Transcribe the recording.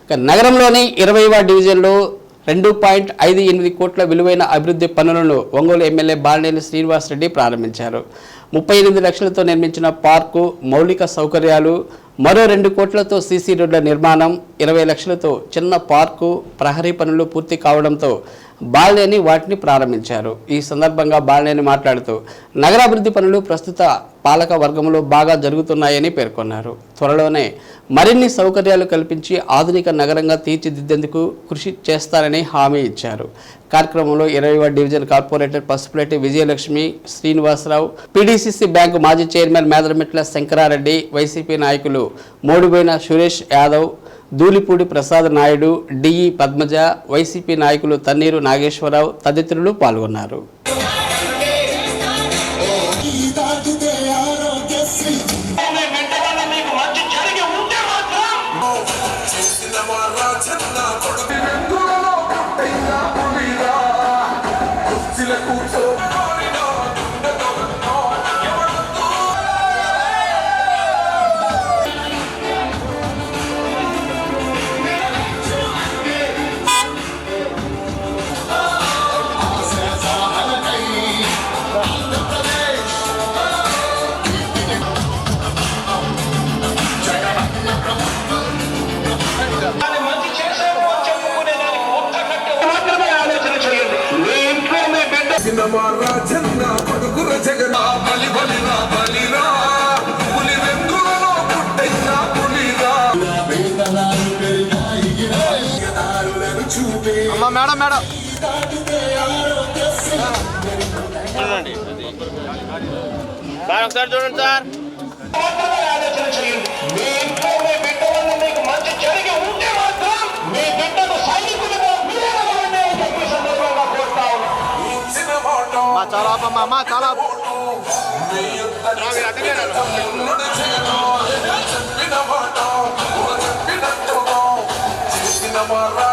నగరంలోని 20వ డివిజన్లో 2.58 కోట్ల విలువైన అభివృద్ధి పనులను ఒంగోలు ఎమ్మెల్యే బాలినేని శ్రీనివాసరెడ్డి ప్రారంభించారు. 38 లక్షలతో నిర్మించిన పార్కు, మౌలిక సౌకర్యాలు, మరో 2 కోట్లతో సీసీ రోడ్ల నిర్మాణం, 20 లక్షలతో చిన్న పార్కు, ప్రహరీ పనులు పూర్తి కావడంతో బాలినేని వాటిని ప్రారంభించారు. ఈ సందర్భంగా బాలినేని మాట్లాడుతూ నగరాభివృద్ధి పనులు ప్రస్తుత పాలక వర్గంలో బాగా జరుగుతున్నాయని పేర్కొన్నారు. త్వరలోనే మరిన్ని సౌకర్యాలు కల్పించి ఆధునిక నగరంగా తీర్చిదిద్దేందుకు కృషి చేస్తారని హామీ ఇచ్చారు. కార్యక్రమంలో 20వ division corporator Pasupuleti Vijayalakshmi, Srinivasarao, PDCC bank మాజీ చైర్మన్ మేదరమిట్ల శంకరారెడ్డి, వైసీపీ నాయకులు మోడుబోయిన సురేష్ యాదవ్, ధూళిపూడి ప్రసాద్ నాయుడు, డిఈ పద్మజ, వైసీపీ నాయకులు తన్నీరు నాగేశ్వరరావు తదితరులు పాల్గొన్నారు. మేడం మేడం సార్ ఒకసారి చూడండి సార్. చాలా అమ్మా చాలా Cinema